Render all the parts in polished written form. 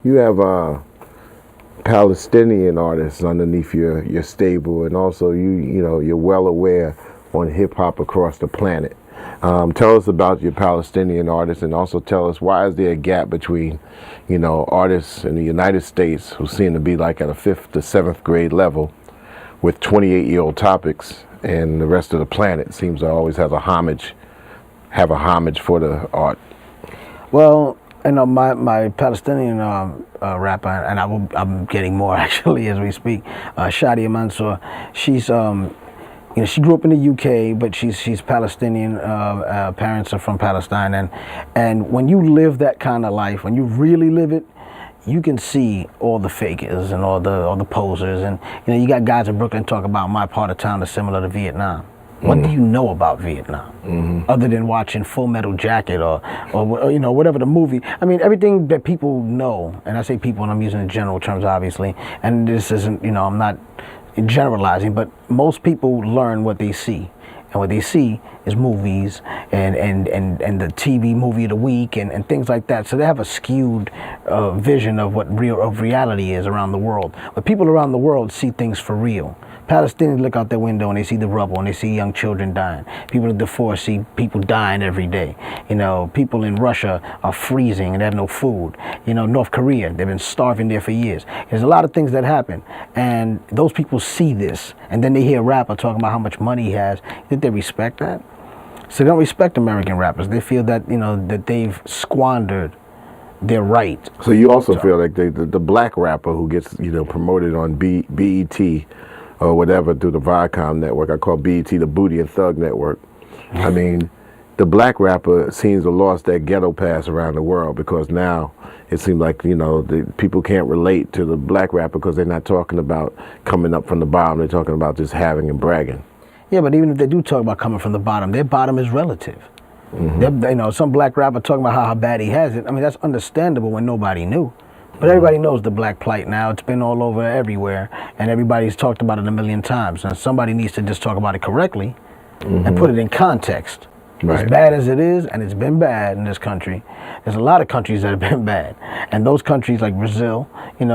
You have Palestinian artists underneath your stable, and also you're well aware on hip hop across the planet. Tell us about your Palestinian artists, and also tell us why is there a gap between artists in the United States who seem to be like at a fifth to seventh grade level with 28-year-old topics, and the rest of the planet seems to always have a homage for the art. Well, my Palestinian rapper, and I'm getting more actually as we speak. Shadia Mansour, she's she grew up in the UK, but she's Palestinian. Parents are from Palestine, and when you live that kind of life, when you really live it, you can see all the fakers and all the posers, and you got guys in Brooklyn talk about my part of town is similar to Vietnam. What do you know about Vietnam, other than watching Full Metal Jacket or whatever the movie? I mean, everything that people know, and I say people, and I'm using in general terms, obviously. And this isn't, I'm not generalizing, but most people learn what they see, and what they see is movies and the TV movie of the week and things like that. So they have a skewed vision of what reality is around the world. But people around the world see things for real. Palestinians look out their window and they see the rubble and they see young children dying. People in Darfur see people dying every day. People in Russia are freezing and they have no food. North Korea, they've been starving there for years. There's a lot of things that happen, and those people see this, and then they hear a rapper talking about how much money he has. You think they respect that? So they don't respect American rappers. They feel that that they've squandered their right. So you also feel like the black rapper who gets promoted on BET or whatever through the Viacom network. I call BET the Booty and Thug Network. I mean, the black rapper seems to have lost that ghetto pass around the world, because now it seems like the people can't relate to the black rapper because they're not talking about coming up from the bottom. They're talking about just having and bragging. Yeah, but even if they do talk about coming from the bottom, their bottom is relative. Some black rapper talking about how bad he has it. I mean, that's understandable when nobody knew. But everybody knows the black plight now. It's been all over everywhere, and everybody's talked about it a million times. And somebody needs to just talk about it correctly and put it in context. Right. As bad as it is, and it's been bad in this country, there's a lot of countries that have been bad. And those countries like Brazil, they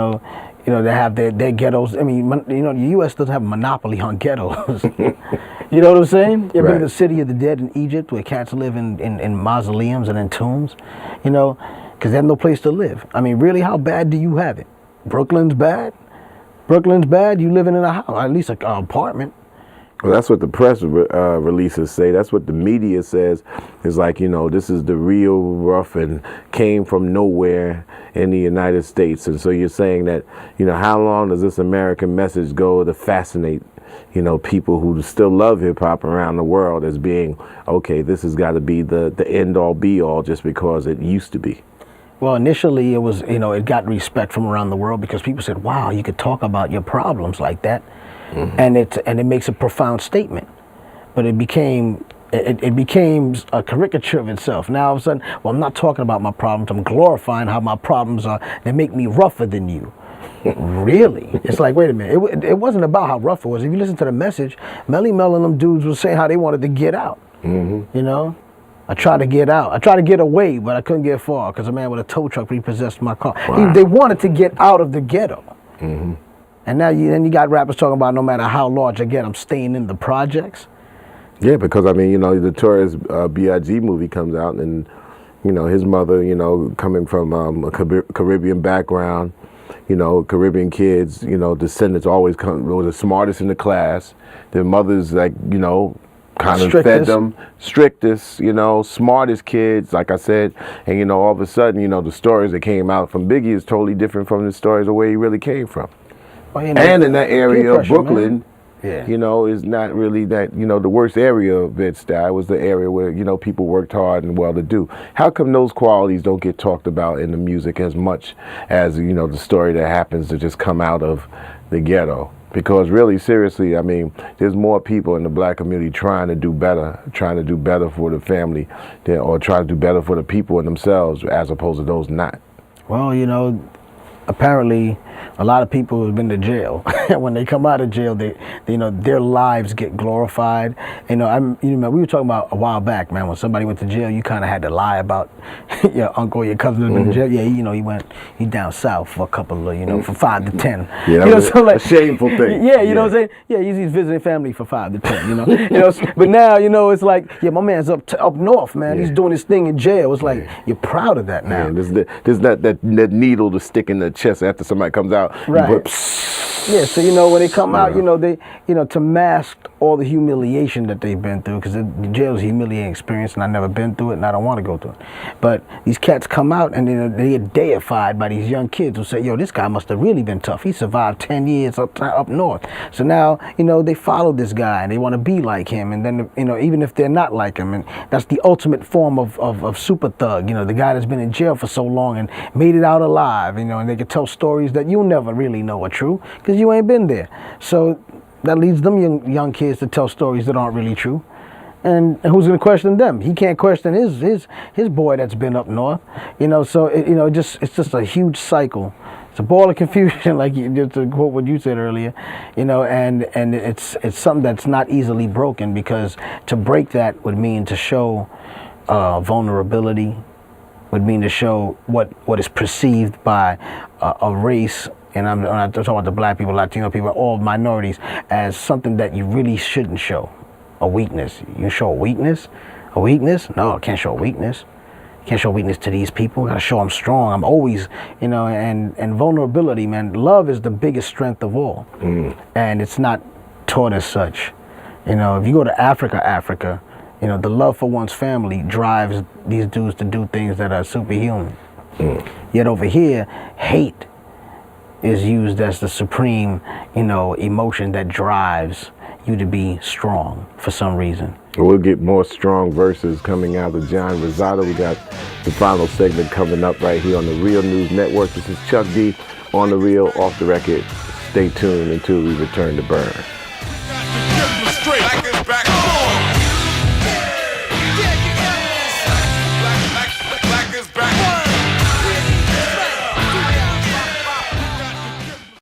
have their ghettos. I mean, the U.S. doesn't have a monopoly on ghettos. You know what I'm saying? You ever been to the City of the Dead in Egypt, where cats live in mausoleums and in tombs? Because they have no place to live. I mean, really, how bad do you have it? Brooklyn's bad? Brooklyn's bad? You living in a house, at least an apartment. Well, that's what the press releases say. That's what the media says. It's like, this is the real rough and came from nowhere in the United States. And so you're saying that, how long does this American message go to fascinate, people who still love hip hop around the world as being, okay, this has got to be the end all be all just because it used to be? Well, initially it was, it got respect from around the world because people said, wow, you could talk about your problems like that. And it makes a profound statement. But it became a caricature of itself. Now all of a sudden, well, I'm not talking about my problems. I'm glorifying how my problems are. They make me rougher than you. Really? It's like, wait a minute. It wasn't about how rough it was. If you listen to the message, Melly Mel and them dudes were saying how they wanted to get out. I tried to get out. I tried to get away, but I couldn't get far because a man with a tow truck repossessed my car. Wow. They wanted to get out of the ghetto. And now you got rappers talking about no matter how large I get, I'm staying in the projects. Yeah, because the Notorious B.I.G. movie comes out, and his mother, coming from a Caribbean background, Caribbean kids, descendants always were the smartest in the class. Their mothers, kind of fed them strictest, smartest kids, like I said, and all of a sudden, the stories that came out from Biggie is totally different from the stories of where he really came from. Well, and in that area of Brooklyn, is not really that, the worst area of Bed-Stuy. It was the area where, people worked hard and well-to-do. How come those qualities don't get talked about in the music as much as, the story that happens to just come out of the ghetto? Because really, seriously, I mean, there's more people in the black community trying to do better for the family, or trying to do better for the people and themselves, as opposed to those not. Well, apparently a lot of people have been to jail. when they come out of jail, they you know, their lives get glorified. You know, we were talking about a while back, man, when somebody went to jail, you kind of had to lie about your uncle, your cousin who been in jail. Yeah, you know, he down south for a couple of, you know, from 5 to 10. Yeah, you know, so like a shameful thing. Yeah, you know what I'm saying? Yeah, he's visiting family for 5 to 10. You know, but now, you know, it's like, yeah, my man's up north, man. He's doing his thing in jail. It's like you're proud of that now. Yeah, there's that needle to stick in the chest after somebody comes out. Right. You put, Yeah, so you know when they come out, you know they, you know, to mask all the humiliation that they've been through, because the jail is a humiliating experience, and I've never been through it, and I don't want to go through it. But these cats come out, and then they get deified by these young kids who say, "Yo, this guy must have really been tough. He survived 10 years up north." So now, you know, they follow this guy, and they want to be like him, and then, you know, even if they're not like him, and that's the ultimate form of super thug. You know, the guy that's been in jail for so long and made it out alive. You know, and they can tell stories that you'll never really know are true, because you ain't been there. So that leads them young kids to tell stories that aren't really true. And who's going to question them? He can't question his boy that's been up north. You know, so it's just a huge cycle. It's a ball of confusion, like just to quote what you said earlier. You know, and it's something that's not easily broken, because to break that would mean to show vulnerability, would mean to show what is perceived by a race. And I'm not talking about the black people, Latino people, all minorities, as something that you really shouldn't show. A weakness. You show a weakness? A weakness? No, I can't show a weakness. Can't show weakness to these people. I gotta show I'm strong. I'm always, you know, and vulnerability, man. Love is the biggest strength of all. And it's not taught as such. You know, if you go to Africa, you know, the love for one's family drives these dudes to do things that are superhuman. Yet over here, hate is used as the supreme, you know, emotion that drives you to be strong for some reason. We'll get more strong verses coming out of John Rosado. We got the final segment coming up right here on the Real News Network. This is Chuck D on the Real, off the record. Stay tuned until we return to Burn.